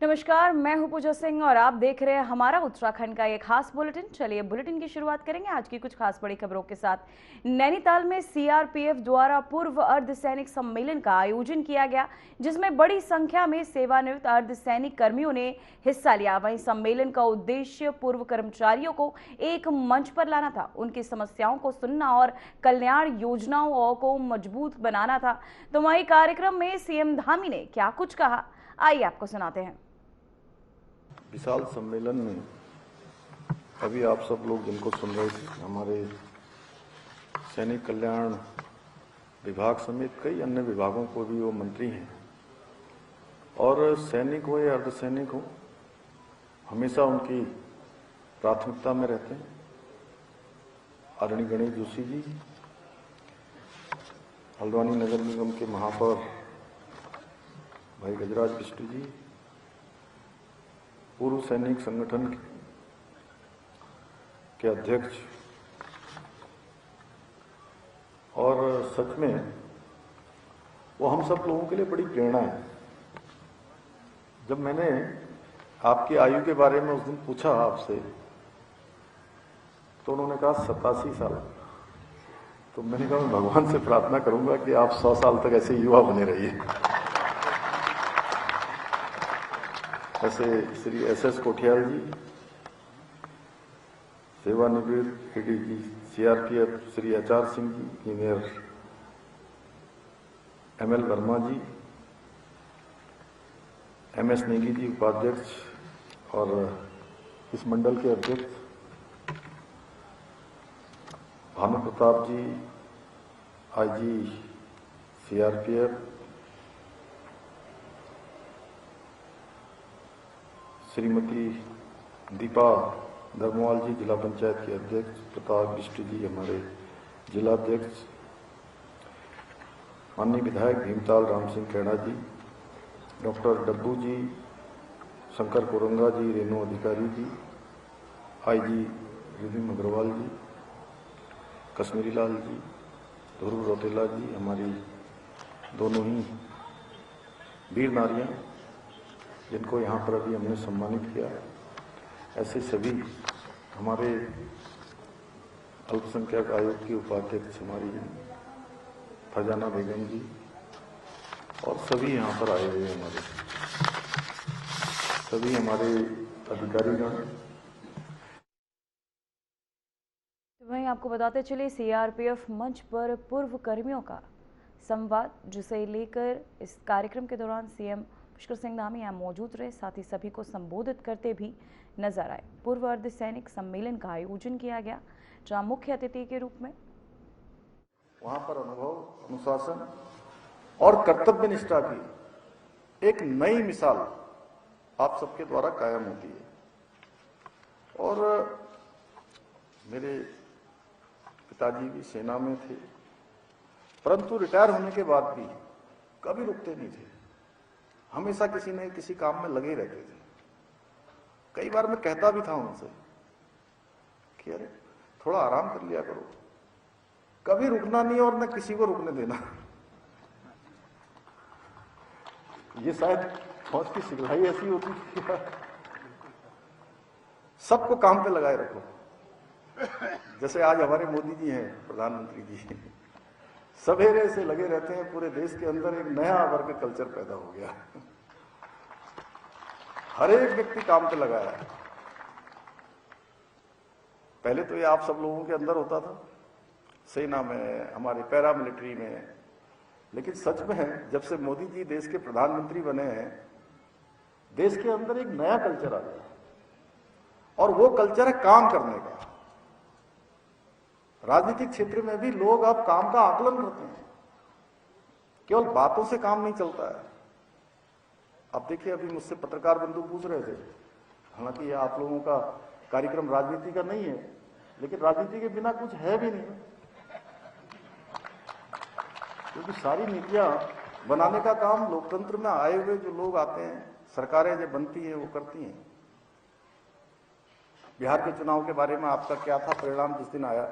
नमस्कार, मैं हूं पूजा सिंह और आप देख रहे हैं हमारा उत्तराखंड का एक खास बुलेटिन। चलिए बुलेटिन की शुरुआत करेंगे आज की कुछ खास बड़ी खबरों के साथ। नैनीताल में सीआरपीएफ द्वारा पूर्व अर्धसैनिक सम्मेलन का आयोजन किया गया, जिसमें बड़ी संख्या में सेवानिवृत्त अर्धसैनिक कर्मियों ने हिस्सा लिया। वहीं सम्मेलन का उद्देश्य पूर्व कर्मचारियों को एक मंच पर लाना था, उनकी समस्याओं को सुनना और कल्याण योजनाओं को मजबूत बनाना था। तो वहीं कार्यक्रम में सीएम धामी ने क्या कुछ कहा, आइए आपको सुनाते हैं। विशाल सम्मेलन में अभी आप सब लोग जिनको सुन रहे थे, हमारे सैनिक कल्याण विभाग समेत कई अन्य विभागों को भी वो मंत्री हैं और सैनिक हो या अर्धसैनिक हो, हमेशा उनकी प्राथमिकता में रहते हैं। आदरणीय गणेश जोशी जी, हल्द्वानी नगर निगम के महापौर भाई गजराज बिष्ट जी, पूर्व सैनिक संगठन के अध्यक्ष, और सच में वो हम सब लोगों के लिए बड़ी प्रेरणा है। जब मैंने आपकी आयु के बारे में उस दिन पूछा आपसे, तो उन्होंने कहा 87 साल। तो मैंने कहा मैं भगवान से प्रार्थना करूंगा कि आप 100 साल तक ऐसे युवा बने रहिए। ऐसे श्री एस.एस. कोठियाल जी, सेवानिवृत्त ADG CRPF Shri H R. Singh ji, engineer M L. Verma ji, M S. Negi ji उपाध्यक्ष और इस मंडल के अध्यक्ष, भानु प्रताप जी आईजी सीआरपीएफ, श्रीमती दीपा धर्मवाल जी जिला पंचायत के अध्यक्ष, प्रताप बिष्ट जी हमारे जिला अध्यक्ष, माननीय विधायक भीमताल राम सिंह कैड़ा जी, डॉक्टर डब्बू जी, शंकर कोरंगा जी, रेणु अधिकारी जी, आईजी रिधिम अग्रवाल जी, कश्मीरी लाल जी, ध्रुव रौतेला जी, हमारी दोनों ही वीर नारियां जिनको यहाँ पर अभी हमने सम्मानित किया, ऐसे सभी हमारे अल्पसंख्यक आयोग की उपाध्यक्ष हमारी फरजाना बेगम जी, और सभी यहाँ पर आए हुए हमारे सभी हमारे अधिकारीगण। वहीं आपको बताते चले सीआरपीएफ मंच पर पूर्व कर्मियों का संवाद, जिसे लेकर इस कार्यक्रम के दौरान सीएम पुष्कर सिंह धामी यहाँ मौजूद रहे, साथ ही सभी को संबोधित करते भी नजर आए। पूर्व अर्धसैनिक सम्मेलन का आयोजन किया गया, जहां मुख्य अतिथि के रूप में वहां पर अनुभव, अनुशासन और कर्तव्य निष्ठा की एक नई मिसाल आप सबके द्वारा कायम होती है। और मेरे पिताजी भी सेना में थे, परंतु रिटायर होने के बाद भी कभी रुकते नहीं थे, हमेशा किसी न किसी काम में लगे रहते थे। कई बार मैं कहता भी था उनसे कि अरे थोड़ा आराम कर लिया करो, कभी रुकना नहीं और न किसी को रुकने देना। ये शायद फौज की सिखलाई ऐसी होती है, सबको काम पे लगाए रखो। जैसे आज हमारे मोदी जी हैं, प्रधानमंत्री जी, सवेरे से लगे रहते हैं, पूरे देश के अंदर एक नया वर्ग कल्चर पैदा हो गया, हर एक व्यक्ति काम पे लगाया है। पहले तो ये आप सब लोगों के अंदर होता था, सेना में, हमारे पैरामिलिट्री में, लेकिन सच में है जब से मोदी जी देश के प्रधानमंत्री बने हैं, देश के अंदर एक नया कल्चर आ गया, और वो कल्चर है काम करने का। राजनीतिक क्षेत्र में भी लोग अब काम का आकलन करते हैं, केवल बातों से काम नहीं चलता है। अब देखिए, अभी मुझसे पत्रकार बंधु पूछ रहे थे, हालांकि ये आप लोगों का कार्यक्रम राजनीति का नहीं है, लेकिन राजनीति के बिना कुछ है भी नहीं, क्योंकि सारी नीतियां बनाने का काम लोकतंत्र में आए हुए जो लोग आते हैं, सरकारें जो बनती हैं वो करती हैं। बिहार के चुनाव के बारे में आपका क्या था परिणाम जिस दिन आया?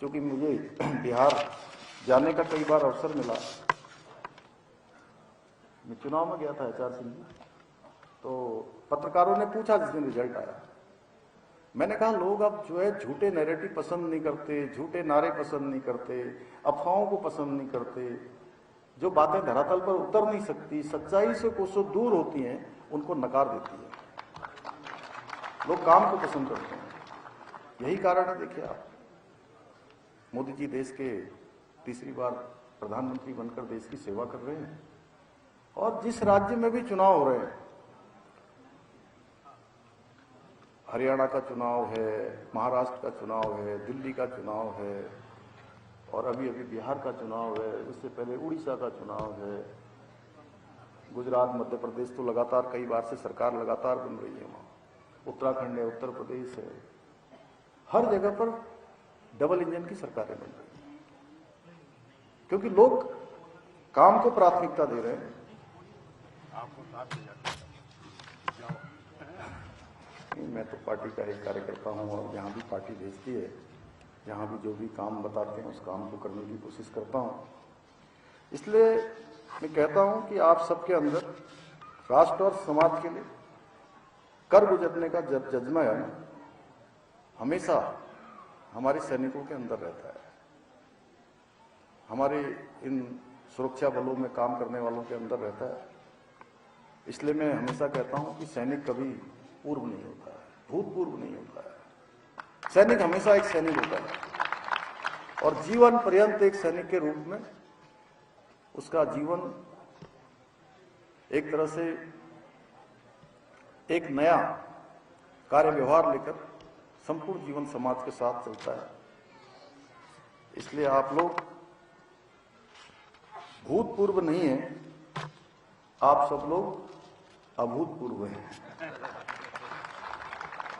क्योंकि मुझे बिहार जाने का कई बार अवसर मिला, मैं चुनाव में गया था एच.आर. सिंह जी, तो पत्रकारों ने पूछा जिस दिन रिजल्ट आया, मैंने कहा लोग अब जो है झूठे नैरेटिव पसंद नहीं करते, झूठे नारे पसंद नहीं करते, अफवाहों को पसंद नहीं करते, जो बातें धरातल पर उतर नहीं सकती, सच्चाई से कोसों दूर होती हैं, उनको नकार देती है। लोग काम को पसंद करते हैं। यही कारण है, देखिए आप, मोदी जी देश के तीसरी बार प्रधानमंत्री बनकर देश की सेवा कर रहे हैं, और जिस राज्य में भी चुनाव हो रहे हैं, हरियाणा का चुनाव है, महाराष्ट्र का चुनाव है, दिल्ली का चुनाव है, और अभी अभी बिहार का चुनाव है, उससे पहले उड़ीसा का चुनाव है, गुजरात, मध्य प्रदेश तो लगातार कई बार से सरकार लगातार बन रही है, वहाँ उत्तराखंड है, उत्तर प्रदेश है, हर जगह पर डबल इंजन की सरकारें बन रही हैं, क्योंकि लोग काम को प्राथमिकता दे रहे हैं। मैं तो पार्टी का एक कार्यकर्ता हूं, और जहां भी पार्टी भेजती है, जहां भी जो भी काम बताते हैं, उस काम को करने की कोशिश करता हूं। इसलिए मैं कहता हूं कि आप सबके अंदर राष्ट्र और समाज के लिए कर गुजरने का जज्बा है ना, हमेशा हमारे सैनिकों के अंदर रहता है, हमारे इन सुरक्षा बलों में काम करने वालों के अंदर रहता है। इसलिए मैं हमेशा कहता हूं कि सैनिक कभी पूर्व नहीं होता है, भूतपूर्व नहीं होता है। सैनिक हमेशा एक सैनिक होता है, और जीवन पर्यंत एक सैनिक के रूप में उसका जीवन एक तरह से एक नया कार्य व्यवहार लेकर संपूर्ण जीवन समाज के साथ चलता है। इसलिए आप लोग भूतपूर्व नहीं है, आप सब लोग अभूतपूर्व हैं,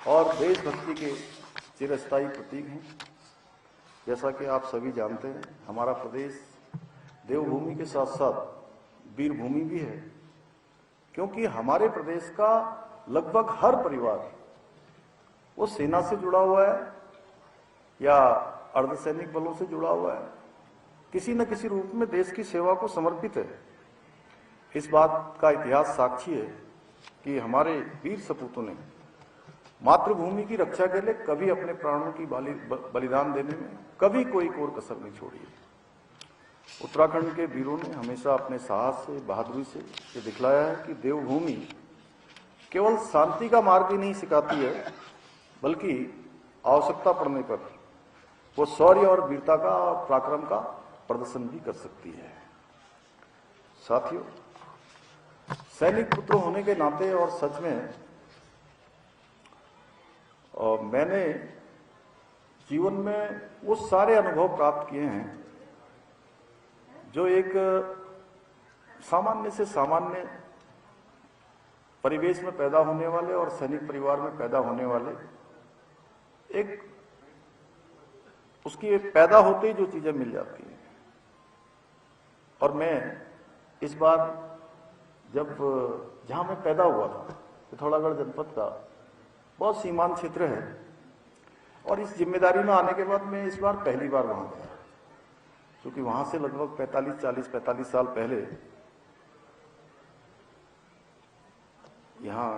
और देशभक्ति के चिरस्थायी प्रतीक हैं। जैसा कि आप सभी जानते हैं, हमारा प्रदेश देवभूमि के साथ साथ वीरभूमि भी है, क्योंकि हमारे प्रदेश का लगभग हर परिवार वो सेना से जुड़ा हुआ है या अर्धसैनिक बलों से जुड़ा हुआ है, किसी न किसी रूप में देश की सेवा को समर्पित है। इस बात का इतिहास साक्षी है कि हमारे वीर सपूतों ने मातृभूमि की रक्षा के लिए कभी अपने प्राणों की बलिदान देने में कभी कोई कोर कसर नहीं छोड़ी है। उत्तराखंड के वीरों ने हमेशा अपने साहस से, बहादुरी से ये दिखलाया है कि देवभूमि केवल शांति का मार्ग ही नहीं सिखाती है, बल्कि आवश्यकता पड़ने पर वो शौर्य और वीरता का, पराक्रम का प्रदर्शन भी कर सकती है। साथियों, सैनिक पुत्र होने के नाते और सच में मैंने जीवन में वो सारे अनुभव प्राप्त किए हैं जो एक सामान्य से सामान्य परिवेश में पैदा होने वाले और सैनिक परिवार में पैदा होने वाले एक उसकी एक पैदा होते ही जो चीजें मिल जाती हैं। और मैं इस बार जब जहां मैं पैदा हुआ था, पिथौरागढ़ जनपद का बहुत सीमांत क्षेत्र है, और इस जिम्मेदारी में आने के बाद मैं इस बार पहली बार वहां गया, क्योंकि वहां से लगभग 45 साल पहले यहाँ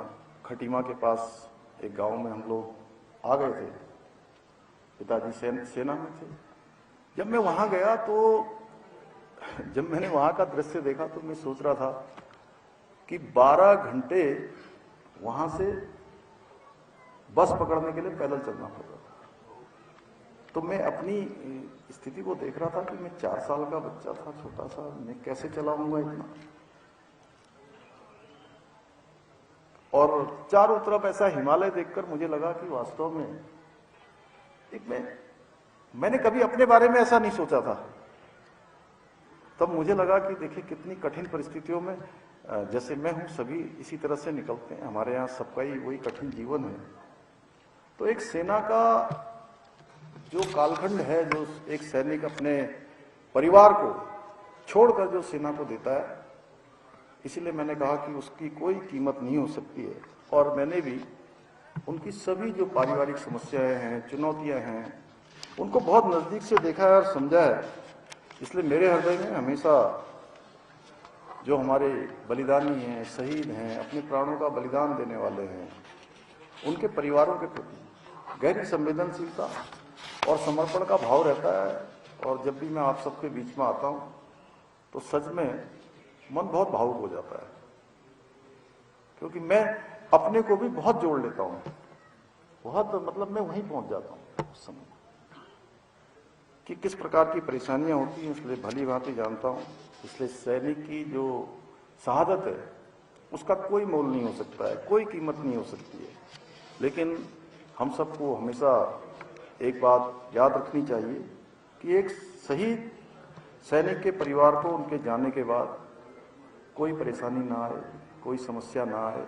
खटीमा के पास एक गांव में हम लोग आ गए थे। पिताजी सेना में थे। जब मैं वहां गया तो जब मैंने वहां का दृश्य देखा तो मैं सोच रहा था कि 12 घंटे वहां से बस पकड़ने के लिए पैदल चलना पड़ रहा था। तो मैं अपनी स्थिति को देख रहा था कि मैं 4 साल का बच्चा था, छोटा सा, मैं कैसे चलाऊंगा इतना। और चारों तरफ ऐसा हिमालय देखकर मुझे लगा कि वास्तव में मैंने कभी अपने बारे में ऐसा नहीं सोचा था। तब मुझे लगा कि देखिए कितनी कठिन परिस्थितियों में जैसे मैं हूं, सभी इसी तरह से निकलते हैं, हमारे यहाँ सबका ही वही कठिन जीवन है। तो एक सेना का जो कालखंड है, जो एक सैनिक अपने परिवार को छोड़कर जो सेना को देता है, इसीलिए मैंने कहा कि उसकी कोई कीमत नहीं हो सकती है। और मैंने भी उनकी सभी जो पारिवारिक समस्याएं हैं, चुनौतियां हैं, उनको बहुत नजदीक से देखा है और समझा है। इसलिए मेरे हृदय में हमेशा जो हमारे बलिदानी हैं, शहीद हैं, अपने प्राणों का बलिदान देने वाले हैं, उनके परिवारों के प्रति गहरी संवेदनशीलता और समर्पण का भाव रहता है। और जब भी मैं आप सबके बीच में आता हूँ तो सच में मन बहुत भावुक हो जाता है, क्योंकि मैं अपने को भी बहुत जोड़ लेता हूँ, बहुत मतलब मैं वहीं पहुंच जाता हूँ उस समय कि किस प्रकार की परेशानियां होती हैं, इसलिए भली भांति जानता हूँ। इसलिए सैनिक की जो शहादत है उसका कोई मोल नहीं हो सकता है, कोई कीमत नहीं हो सकती है। लेकिन हम सबको हमेशा एक बात याद रखनी चाहिए कि एक शहीद सैनिक के परिवार को उनके जाने के बाद कोई परेशानी ना आए, कोई समस्या ना आए,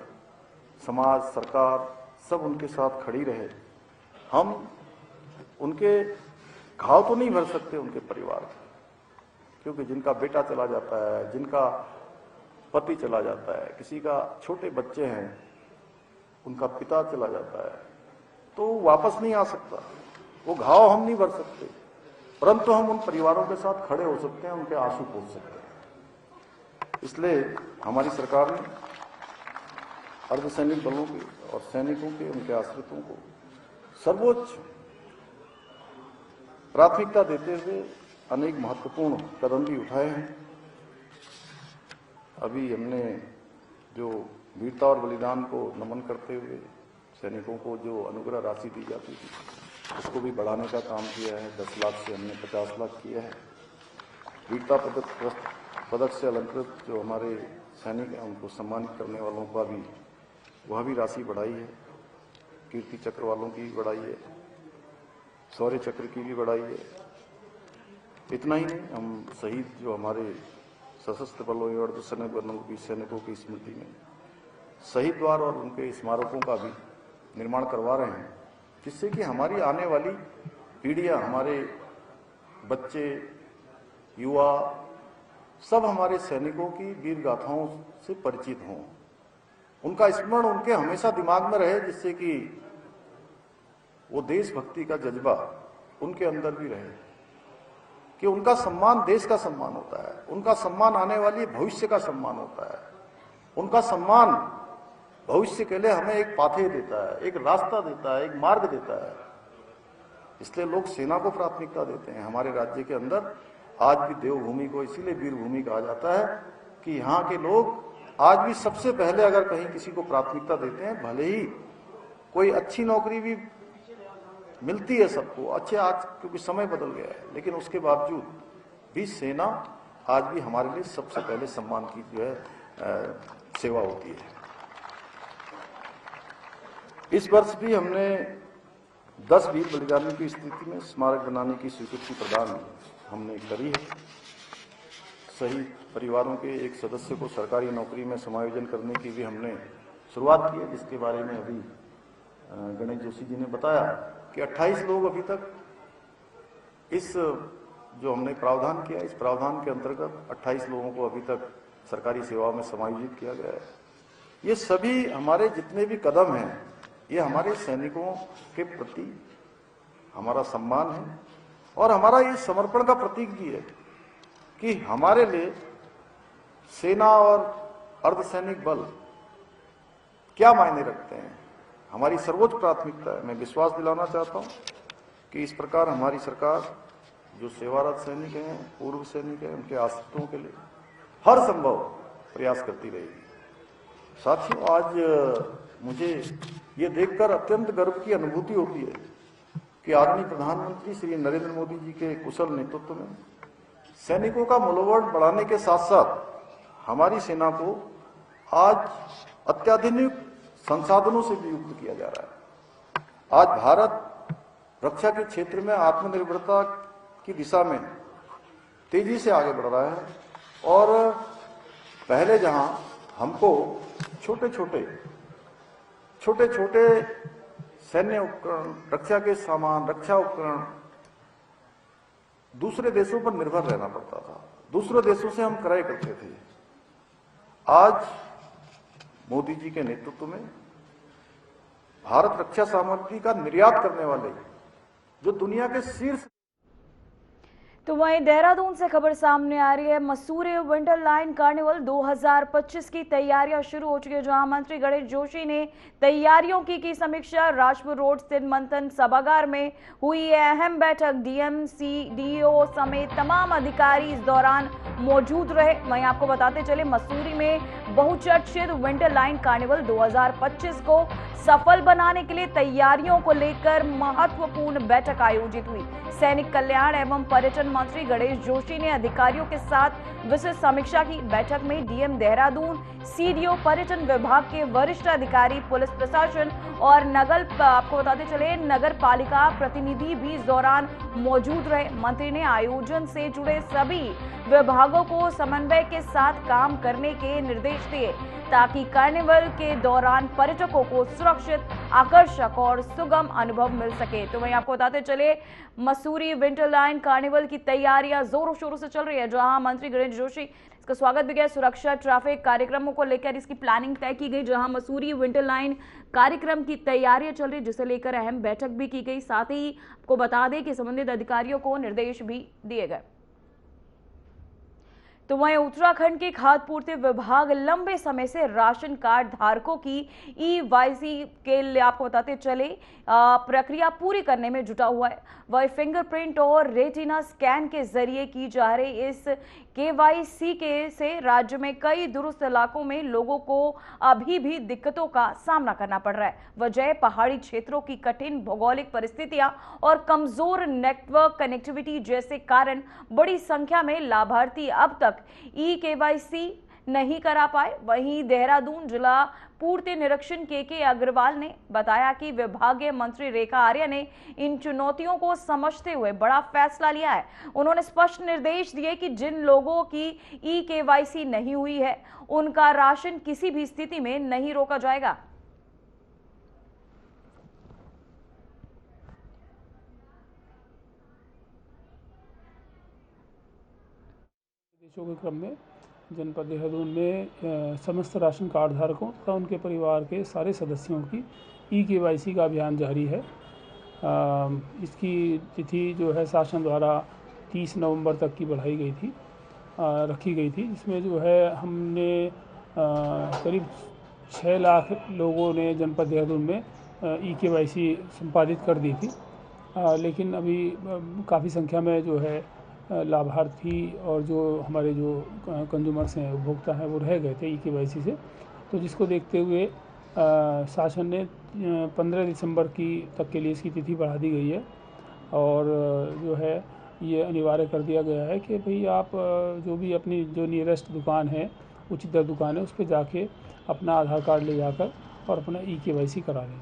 समाज, सरकार सब उनके साथ खड़ी रहे। हम उनके घाव तो नहीं भर सकते उनके परिवार के, क्योंकि जिनका बेटा चला जाता है, जिनका पति चला जाता है, किसी का छोटे बच्चे हैं, उनका पिता चला जाता है, तो वापस नहीं आ सकता, वो घाव हम नहीं भर सकते, परंतु हम उन परिवारों के साथ खड़े हो सकते हैं, उनके आंसू पोंछ सकते हैं। इसलिए हमारी सरकार ने अर्धसैनिक बलों के और सैनिकों के, उनके आश्रितों को सर्वोच्च प्राथमिकता देते हुए अनेक महत्वपूर्ण कदम भी उठाए हैं। अभी हमने जो वीरता और बलिदान को नमन करते हुए सैनिकों को जो अनुग्रह राशि दी जाती थी उसको भी बढ़ाने का काम किया है। 10 लाख से हमने 50 लाख किया है। वीरता पदक से अलंकृत जो हमारे सैनिक हैं उनको सम्मानित करने वालों का भी वह भी राशि बढ़ाई है। कीर्ति चक्र वालों की भी बढ़ाई है, शौर्य चक्र की भी बढ़ाई है। इतना ही नहीं, हम शहीद जो हमारे सशस्त्र बलों और अर्धसैनिक बलों की सैनिकों की स्मृति में शहीद द्वार और उनके स्मारकों का भी निर्माण करवा रहे हैं, जिससे कि हमारी आने वाली पीढ़ियां, हमारे बच्चे, युवा सब हमारे सैनिकों की वीर गाथाओं से परिचित हों, उनका स्मरण उनके हमेशा दिमाग में रहे, जिससे कि वो देशभक्ति का जज्बा उनके अंदर भी रहे कि उनका सम्मान देश का सम्मान होता है, उनका सम्मान आने वाली भविष्य का सम्मान होता है, उनका सम्मान भविष्य के लिए हमें एक पाथे देता है, एक रास्ता देता है, एक मार्ग देता है। इसलिए लोग सेना को प्राथमिकता देते हैं। हमारे राज्य के अंदर आज भी देवभूमि को इसीलिए वीरभूमि कहा जाता है कि यहाँ के लोग आज भी सबसे पहले अगर कहीं किसी को प्राथमिकता देते हैं, भले ही कोई अच्छी नौकरी भी मिलती है सबको, अच्छे आज क्योंकि समय बदल गया है, लेकिन उसके बावजूद भी सेना आज भी हमारे लिए सबसे पहले सम्मान की जो है सेवा होती है। इस वर्ष भी हमने 10 वीर बलिदानियों की स्थिति में स्मारक बनाने की स्वीकृति प्रदान हमने करी है। शहीद परिवारों के एक सदस्य को सरकारी नौकरी में समायोजन करने की भी हमने शुरुआत की है, जिसके बारे में अभी गणेश जोशी जी ने बताया कि 28 लोग अभी तक इस जो हमने प्रावधान किया, इस प्रावधान के अंतर्गत 28 लोगों को अभी तक सरकारी सेवा में समायोजित किया गया है। ये सभी हमारे जितने भी कदम हैं, ये हमारे सैनिकों के प्रति हमारा सम्मान है और हमारा ये समर्पण का प्रतीक भी है कि हमारे लिए सेना और अर्धसैनिक बल क्या मायने रखते हैं, हमारी सर्वोच्च प्राथमिकता है। मैं विश्वास दिलाना चाहता हूं कि इस प्रकार हमारी सरकार जो सेवारत सैनिक हैं, पूर्व सैनिक हैं, उनके आश्रितों के लिए हर संभव प्रयास करती रहेगी। साथियों, आज मुझे ये देखकर अत्यंत गर्व की अनुभूति होती है कि आदरणीय प्रधानमंत्री श्री नरेंद्र मोदी जी के कुशल नेतृत्व में सैनिकों का मनोबल बढ़ाने के साथ साथ हमारी सेना को आज अत्याधुनिक संसाधनों से भी युक्त किया जा रहा है। आज भारत रक्षा के क्षेत्र में आत्मनिर्भरता की दिशा में तेजी से आगे बढ़ रहा है और पहले जहां हमको छोटे छोटे सैन्य उपकरण, रक्षा के सामान, रक्षा उपकरण दूसरे देशों पर निर्भर रहना पड़ता था, दूसरे देशों से हम क्रय करते थे। आज मोदी जी के नेतृत्व में भारत रक्षा सामग्री का निर्यात करने वाले जो दुनिया के शीर्ष तो वहीं देहरादून से खबर सामने आ रही है। मसूरी विंटरलाइन कार्निवल 2025 की तैयारियां शुरू हो चुकी है, जहां मंत्री गणेश जोशी ने तैयारियों की समीक्षा। राजपुर रोड स्थित मंथन सभागार में हुई है अहम बैठक। डीएम, सीडीओ समेत तमाम अधिकारी इस दौरान मौजूद रहे। वहीं आपको बताते चले, मसूरी में बहुचर्चित विंटरलाइन कार्निवल 2025 को सफल बनाने के लिए तैयारियों को लेकर महत्वपूर्ण बैठक आयोजित हुई। सैनिक कल्याण एवं पर्यटन मंत्री गणेश जोशी ने अधिकारियों के साथ विस्तृत समीक्षा की। बैठक में डीएम देहरादून, सीडीओ, पर्यटन विभाग के वरिष्ठ अधिकारी, पुलिस प्रशासन और आपको बताते चले नगर पालिका प्रतिनिधि भी इस दौरान मौजूद रहे। मंत्री ने आयोजन से जुड़े सभी विभागों को समन्वय के साथ काम करने के निर्देश दिए, ताकि कार्निवल के दौरान पर्यटकों को सुरक्षित, आकर्षक और सुगम अनुभव मिल सके। तो वहीं आपको बताते चले, मसूरी विंटरलाइन कार्निवल की तैयारियां जोरों शोरों से चल रही है, जहां मंत्री गणेश जोशी इसका स्वागत भी किया। सुरक्षा, ट्रैफिक कार्यक्रमों को लेकर इसकी प्लानिंग तय की गई, जहां मसूरी विंटरलाइन कार्यक्रम की तैयारियां चल रही, जिसे लेकर अहम बैठक भी की गई। साथ ही आपको बता दें कि संबंधित अधिकारियों को निर्देश भी दिए गए। तो वहीं उत्तराखंड के खाद्य पूर्ति विभाग लंबे समय से राशन कार्ड धारकों की ईवाईसी के लिए आपको बताते चले प्रक्रिया पूरी करने में जुटा हुआ है। वही फिंगरप्रिंट और रेटिना स्कैन के जरिए की जा रही इस केवाईसी से राज्य में कई दूरस्थ इलाकों में लोगों को अभी भी दिक्कतों का सामना करना पड़ रहा है। वजह पहाड़ी क्षेत्रों की कठिन भौगोलिक परिस्थितियां और कमजोर नेटवर्क कनेक्टिविटी जैसे कारण बड़ी संख्या में लाभार्थी अब तक केवाईसी नहीं करा पाए। वहीं देहरादून जिला पूर्ति निरीक्षण के अग्रवाल ने बताया कि विभागीय मंत्री रेखा आर्या ने इन चुनौतियों को समझते हुए बड़ा फैसला लिया है। उन्होंने स्पष्ट निर्देश दिए कि जिन लोगों की केवाईसी नहीं हुई है, उनका राशन किसी भी स्थिति में नहीं रोका जाएगा। के क्रम में जनपद देहरादून में समस्त राशन कार्ड धारकों तथा उनके परिवार के सारे सदस्यों की केवाईसी का अभियान जारी है। इसकी तिथि जो है शासन द्वारा 30 नवंबर तक की बढ़ाई गई थी, रखी गई थी। इसमें जो है हमने करीब 6 लाख लोगों ने जनपद देहरादून में केवाईसी संपादित कर दी थी, लेकिन अभी काफ़ी संख्या में जो है लाभार्थी और जो हमारे जो कंज्यूमर्स हैं, उपभोक्ता हैं, वो रह गए थे केवाईसी से। तो जिसको देखते हुए शासन ने 15 दिसंबर की तक के लिए इसकी तिथि बढ़ा दी गई है और जो है ये अनिवार्य कर दिया गया है कि भाई आप जो भी अपनी जो नियरेस्ट दुकान है, उचित दर दुकान है, उस पर जाके अपना आधार कार्ड ले जाकर और अपना केवाईसी करा लें।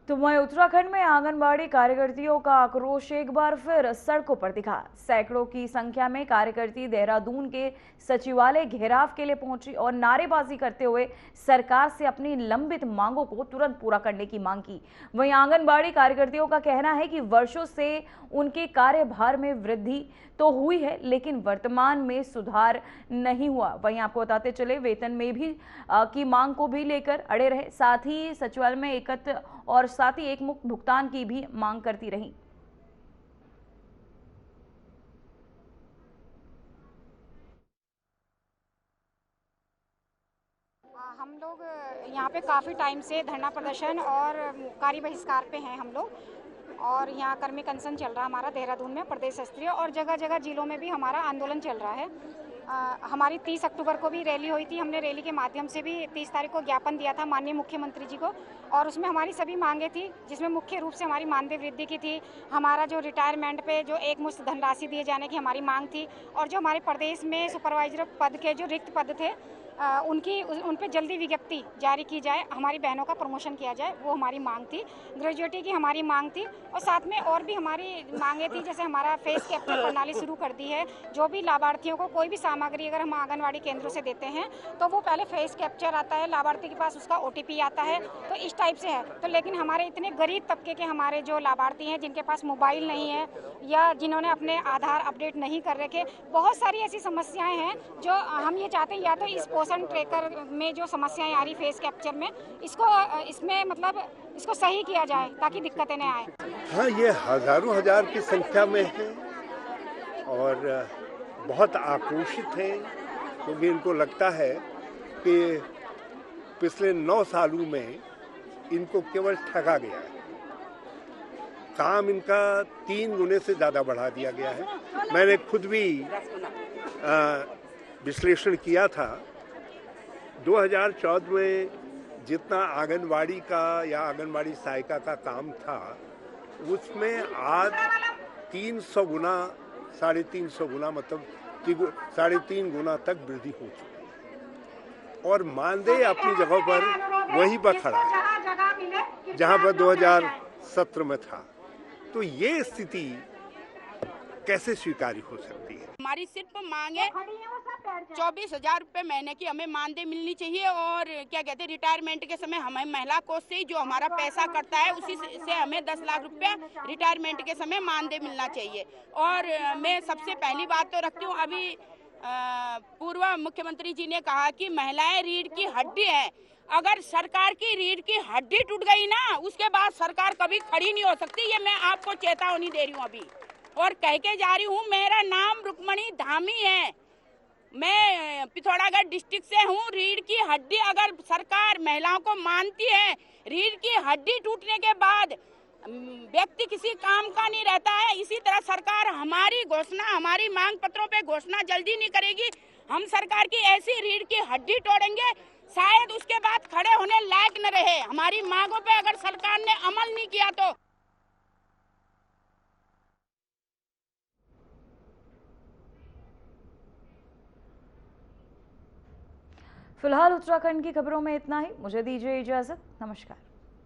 तो वहीं उत्तराखंड में आंगनबाड़ी कार्यकर्तियों का आक्रोश एक बार फिर सड़कों पर दिखा। सैकड़ों की संख्या में कार्यकर्ती देहरादून के सचिवालय घेराव के लिए पहुंची और नारेबाजी करते हुए सरकार से अपनी लंबित मांगों को तुरंत पूरा करने की मांग की। वहीं आंगनबाड़ी कार्यकर्तियों का कहना है कि वर्षों से उनके कार्यभार में वृद्धि तो हुई है, लेकिन वर्तमान में सुधार नहीं हुआ। वहीं आपको बताते चले, वेतन में भी की मांग को भी लेकर अड़े रहे। साथ ही सचिवालय में एकत्र और साथ ही एक मुक्त भुगतान की भी मांग करती रही। हम लोग यहाँ पे काफ़ी टाइम से धरना प्रदर्शन और कार्य बहिष्कार पे हैं हम लोग, और यहाँ कर्मी कंसन चल रहा है हमारा देहरादून में प्रदेश स्तरीय, और जगह जगह जिलों में भी हमारा आंदोलन चल रहा है। हमारी 30 अक्टूबर को भी रैली हुई थी। हमने रैली के माध्यम से भी 30 तारीख को ज्ञापन दिया था माननीय मुख्यमंत्री जी को, और उसमें हमारी सभी मांगे थी, जिसमें मुख्य रूप से हमारी मानदेय वृद्धि की थी, हमारा जो रिटायरमेंट पे जो एक मुश्त धनराशि दिए जाने की हमारी मांग थी, और जो हमारे प्रदेश में सुपरवाइजर पद के जो रिक्त पद थे उन पे जल्दी विज्ञप्ति जारी की जाए, हमारी बहनों का प्रमोशन किया जाए, वो हमारी मांग थी। ग्रेजुएटी की हमारी मांग थी, और साथ में और भी हमारी मांगे थी, जैसे हमारा फेस कैप्चर प्रणाली शुरू कर दी है। जो भी लाभार्थियों को कोई भी सामग्री अगर हम आंगनवाड़ी केंद्रों से देते हैं तो वो पहले फेस कैप्चर आता है, लाभार्थी के पास उसका OTP आता है, तो इस टाइप से है। तो लेकिन हमारे इतने गरीब तबके के हमारे जो लाभार्थी हैं, जिनके पास मोबाइल नहीं है या जिन्होंने अपने आधार अपडेट नहीं कर रखे, बहुत सारी ऐसी समस्याएँ हैं जो हम ये चाहते हैं या तो इस सुदर्शन ट्रैकर में जो समस्याएं आ रही फेस कैप्चर में, इसमें मतलब इसको सही किया जाए ताकि दिक्कतें न आए। हाँ, ये हजारों हजार की संख्या में है और बहुत आक्रोशित हैं, क्योंकि इनको लगता है कि पिछले 9 सालों में इनको केवल ठगा गया है। काम इनका 3 गुने से ज़्यादा बढ़ा दिया गया है। मैंने खुद भी विश्लेषण किया था। 2014 में जितना आंगनवाड़ी का या आंगनवाड़ी सहायिका का काम था, उसमें आज 300 गुना, 350 गुना, मतलब 3.5 गुना तक वृद्धि हो चुकी है। और मानदेय अपनी जगह पर वहीं पर खड़ा है जहां पर 2017 में था। तो ये स्थिति कैसे स्वीकार्य हो सकती है? हमारी सिर्फ मांगे 24,000 रुपये महीने की हमें मानदेय मिलनी चाहिए, और क्या कहते हैं, रिटायरमेंट के समय हमें महिला कोष से ही जो हमारा पैसा कटता है उसी से हमें 10 लाख रुपया रिटायरमेंट के समय मानदेय मिलना चाहिए। और मैं सबसे पहली बात तो रखती हूँ, अभी पूर्व मुख्यमंत्री जी ने कहा कि महिलाएं रीढ़ की हड्डी है। अगर सरकार की रीढ़ की हड्डी टूट गई ना, उसके बाद सरकार कभी खड़ी नहीं हो सकती। ये मैं आपको चेतावनी दे रही हूँ अभी, और कह के जा रही हूँ। मेरा नाम रुक्मणी धामी है, मैं पिथौरागढ़ डिस्ट्रिक्ट से हूँ। रीढ़ की हड्डी अगर सरकार महिलाओं को मानती है, रीढ़ की हड्डी टूटने के बाद व्यक्ति किसी काम का नहीं रहता है। इसी तरह सरकार हमारी घोषणा, हमारी मांग पत्रों पे घोषणा जल्दी नहीं करेगी। हम सरकार की ऐसी रीढ़ की हड्डी तोड़ेंगे, शायद उसके बाद खड़े होने लायक न रहे। हमारी मांगों पे अगर सरकार ने अमल नहीं किया तो। फिलहाल उत्तराखंड की खबरों में इतना ही। मुझे दीजिए इजाजत। नमस्कार।